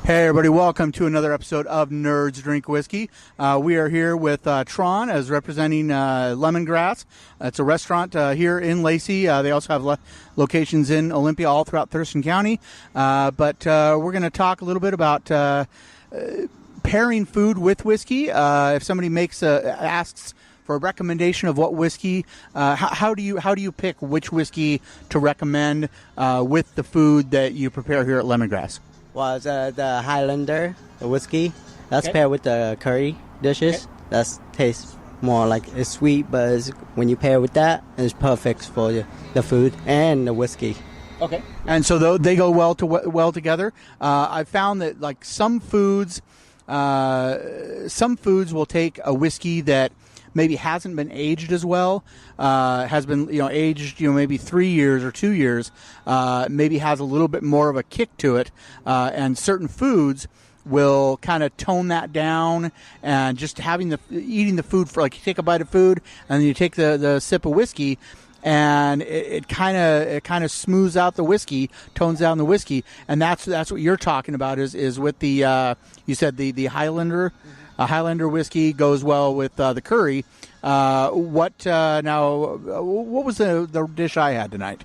Hey everybody, welcome to another episode of Nerds Drink Whiskey. We are here with Tron as representing Lemongrass. It's a restaurant here in Lacey. They also have locations in Olympia all throughout Thurston County. But we're going to talk a little bit about pairing food with whiskey. If somebody asks for a recommendation of what whiskey, how do you pick which whiskey to recommend with the food that you prepare here at Lemongrass? Well, the Highlander, the whiskey, that's paired with the curry dishes. Okay. That tastes more like it's sweet, but when you pair with that, it's perfect for the food and the whiskey. Okay. And so they go well together. I've found that like some foods will take a whiskey that maybe hasn't been aged as well, has been aged maybe 3 years or 2 years, maybe has a little bit more of a kick to it, and certain foods will kind of tone that down, and just eating the food for, like, you take a bite of food and then you take the sip of whiskey, and it kind of smooths out the whiskey, tones down the whiskey, and that's what you're talking about is with the you said the Highlander. A Highlander whiskey goes well with the curry. What was the dish I had tonight?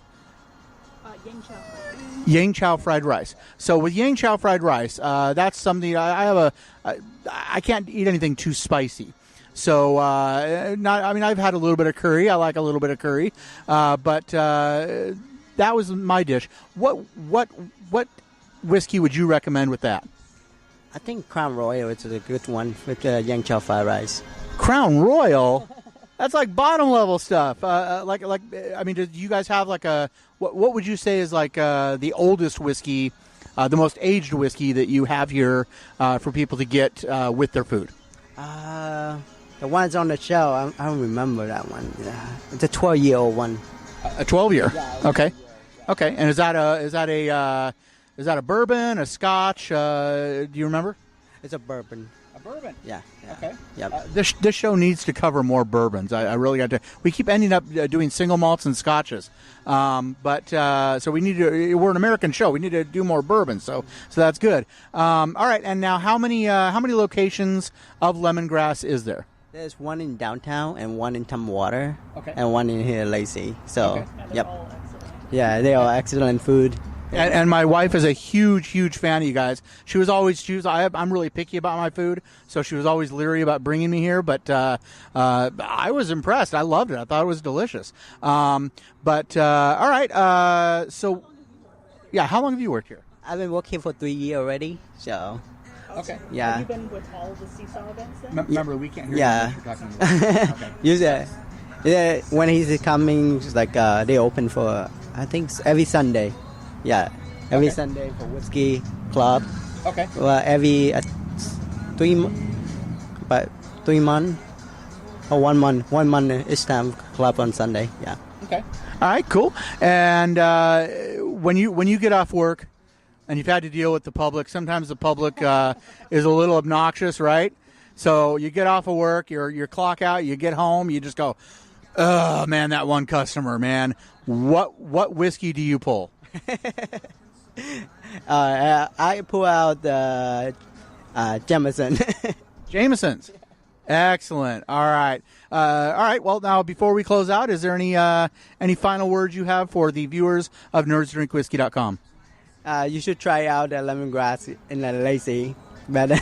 Yang chow. Yang chow fried rice. So with yang chow fried rice, that's something I can't eat anything too spicy. So I've had a little bit of curry. I like a little bit of curry, but that was my dish. What whiskey would you recommend with that? I think Crown Royal is a good one with the Yang Chow fried rice. Crown Royal? That's like bottom level stuff. Do you guys have like what would you say is like the oldest whiskey, the most aged whiskey that you have here for people to get with their food? The ones on the shelf, I don't remember that one. Yeah. It's a 12-year-old one. A 12-year? Yeah, okay. Okay. And is that a bourbon, a Scotch? Do you remember? It's a bourbon. A bourbon? Yeah. Okay. Yep. This show needs to cover more bourbons. I really got to. We keep ending up doing single malts and Scotches, so we need to. We're an American show. We need to do more bourbons. So that's good. All right. And now, how many locations of Lemongrass is there? There's one in downtown and one in Tumwater, okay, and one in here, Lacey. So, okay. Yep. Yeah, they are excellent food. And my wife is a huge fan of you guys. I'm really picky about my food, so she was always leery about bringing me here. But I was impressed. I loved it. I thought it was delicious. All right. So, yeah, how long have you worked here? I've been working for 3 years already. So, okay. Yeah. Have you been with all the Seesaw events then? Remember, we can't hear you. Okay. Usually, yeah, when he's coming, like they open for I think every Sunday. Yeah, every Sunday for whiskey club. Okay. Well, every 3 months or 1 month. 1 month each time club on Sunday. Yeah. Okay. All right. Cool. And when you get off work and you've had to deal with the public, sometimes the public is a little obnoxious, right? So you get off of work, you clock out, you get home, you just go, oh man, that one customer, man. What whiskey do you pull? I pull out the Jameson. Jameson's. Excellent. All right. Well, now before we close out, is there any final words you have for the viewers of NerdsDrinkWhiskey.com? You should try out the lemongrass in the Lacey. Better.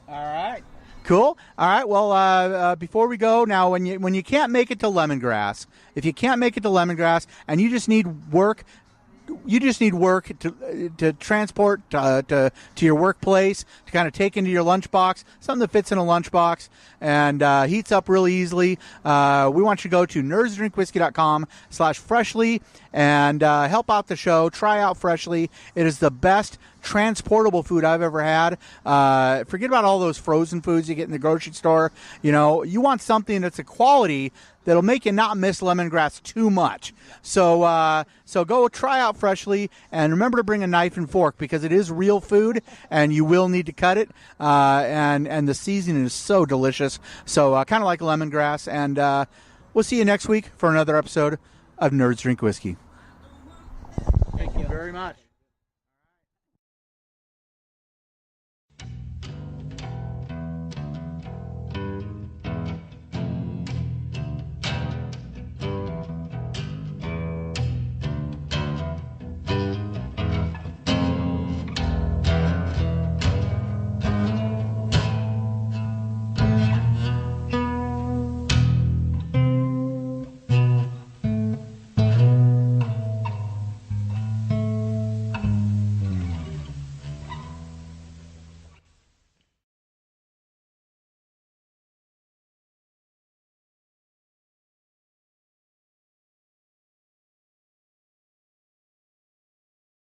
All right. Cool. All right. Well, before we go, now when you can't make it to Lemongrass, if you can't make it to Lemongrass and you just need work to transport to your workplace, to kind of take into your lunchbox, something that fits in a lunchbox and heats up really easily. We want you to go to nerdsdrinkwhiskey.com/freshly and help out the show. Try out Freshly. It is the best transportable food I've ever had. Forget about all those frozen foods you get in the grocery store. You want something that's a quality that'll make you not miss lemongrass too much. So go try out Freshly, and remember to bring a knife and fork because it is real food, and you will need to cut it. And the seasoning is so delicious. So kind of like lemongrass. And we'll see you next week for another episode of Nerds Drink Whiskey. Thank you very much.